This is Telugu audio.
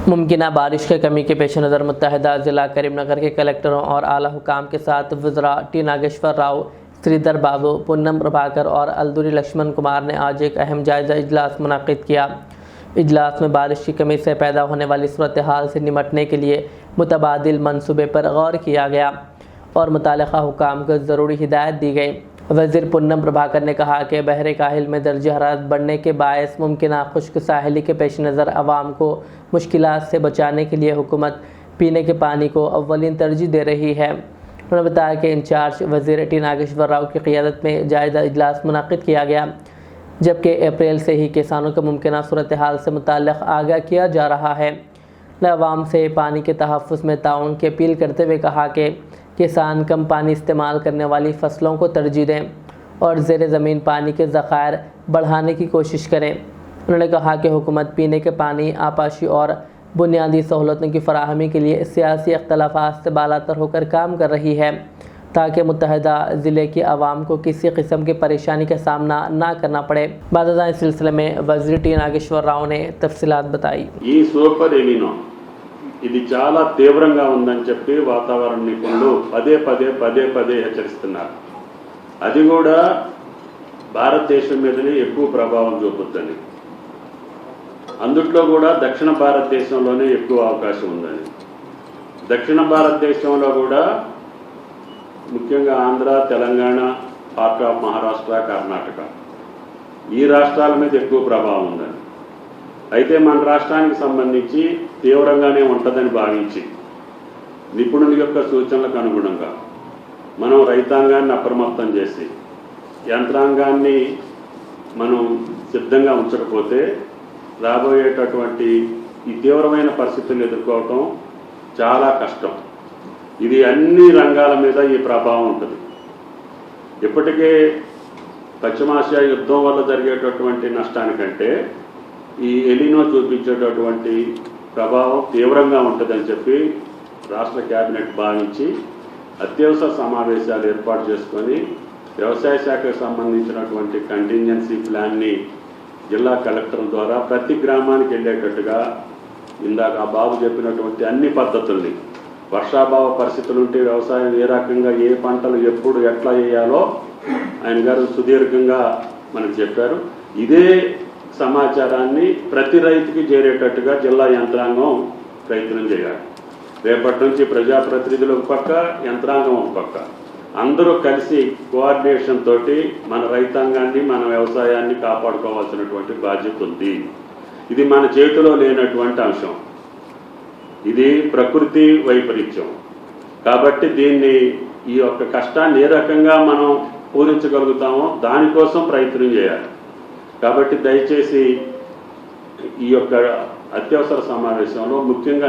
मुमकिन बारिश की कमी के पेश नज़र मुत्तहदा ज़िला करीमनगर के कलेक्टरों और आला हुकाम के साथ वज़रा टी नागेश्वर राव, श्रीधर बाबू, पूनम प्रभाकर और अलदुरी लक्ष्मण कुमार ने आज एक अहम जायज़ा इजलास मुनाकिद किया। इजलास में बारिश की कमी से पैदा होने वाली सूरत हाल से निमटने के लिए मुतबादिल मनसूबे पर गौर किया गया और मुताल्लिक़ा हुकाम को ज़रूरी हिदायत दी गई। वज़ीर पूनम प्रभाकर ने कहा कि बहरे काहिल में दर्ज हरारत बढ़ने के बायस मुमकिन खुश्क साहिली के पेश नज़र आवाम को मुश्किलात से बचाने के लिए हुकूमत पीने के पानी को अव्वलीन तरजीह दे रही है। उन्होंने बताया कि इंचार्ज वज़ीर टी नागेश्वर राव की क़ियादत में जायज़ा इजलास मुनाकिद किया गया, जबकि अप्रैल से ही किसानों को मुमकिन सूरत हाल से मुताल्लिक़ आगाह किया जा रहा है। अवाम से पानी के तहफ़्फ़ुज़ में ताउन की अपील करते हुए कहा कि किसान कम पानी इस्तेमाल करने वाली फ़सलों को तरजीह दें और ज़ेर ज़मीन पानी के ज़ख़ायर बढ़ाने की कोशिश करें। उन्होंने कहा कि हुकूमत पीने के पानी, आपाशी और बुनियादी सहूलतों की फ़राहमी के लिए सियासी इख्तलाफ़ात से बालातर होकर काम कर रही है, ताकि मुत्तहदा ज़िले की आवाम को किसी किस्म की परेशानी का सामना ना करना पड़े। बाज़ इस सिलसिले में वज़ीर टी नागेश्वर राव ने तफसीलात बताई। ఇది చాలా తీవ్రంగా ఉందని చెప్పి వాతావరణ నిపుణులు పదే హెచ్చరిస్తున్నారు. అది కూడా భారతదేశం మీదనే ఎక్కువ ప్రభావం చూపుతుంది. అందుట్లో కూడా దక్షిణ భారతదేశంలోనే ఎక్కువ అవకాశం ఉందని. దక్షిణ భారతదేశంలో కూడా ముఖ్యంగా ఆంధ్ర, తెలంగాణ, పార్ట్ ఆఫ్ మహారాష్ట్ర, కర్ణాటక ఈ రాష్ట్రాల మీద ఎక్కువ ప్రభావం ఉందని. అయితే మన రాష్ట్రానికి సంబంధించి తీవ్రంగానే ఉంటుందని భావించి నిపుణుల యొక్క సూచనలకు అనుగుణంగా మనం రైతాంగాన్ని అప్రమత్తం చేసి యంత్రాంగాన్ని మనం సిద్ధంగా ఉంచకపోతే రాబోయేటటువంటి ఈ తీవ్రమైన పరిస్థితులను ఎదుర్కోవటం చాలా కష్టం. ఇది అన్ని రంగాల మీద ఈ ప్రభావం ఉంటుంది. ఇప్పటికే పశ్చిమాసియా యుద్ధం వల్ల జరిగేటటువంటి నష్టానికంటే ఈ ఎలినో చూపించేటటువంటి ప్రభావం తీవ్రంగా ఉంటుందని చెప్పి రాష్ట్ర కేబినెట్ భావించి అత్యవసర సమావేశాలు ఏర్పాటు చేసుకొని వ్యవసాయ శాఖకు సంబంధించినటువంటి కంటింజెన్సీ ప్లాన్ని జిల్లా కలెక్టర్ ద్వారా ప్రతి గ్రామానికి వెళ్ళేటట్టుగా ఇందాక ఆ బాబు చెప్పినటువంటి అన్ని పద్ధతుల్ని, వర్షాభావ పరిస్థితులు ఉంటే వ్యవసాయం ఏ రకంగా ఏ పంటలు ఎప్పుడు ఎట్లా వేయాలో ఆయన గారు సుదీర్ఘంగా మనకు చెప్పారు. ఇదే సమాచారాన్ని ప్రతి రైతుకి చేరేటట్టుగా జిల్లా యంత్రాంగం ప్రయత్నం చేయాలి. రేపటి నుంచి ప్రజాప్రతినిధులు ఒక పక్క, యంత్రాంగం ఒక పక్క, అందరూ కలిసి కోఆర్డినేషన్ తోటి మన రైతాంగాన్ని, మన వ్యవసాయాన్ని కాపాడుకోవాల్సినటువంటి బాధ్యత ఉంది. ఇది మన చేతిలో లేనటువంటి అంశం. ఇది ప్రకృతి వైపరీత్యం. కాబట్టి దీన్ని, ఈ యొక్క కష్టాన్ని ఏ రకంగా మనం పూరించగలుగుతామో దానికోసం ప్రయత్నం చేయాలి. కాబట్టి దయచేసి ఈ యొక్క అత్యవసర సమావేశంలో ముఖ్యంగా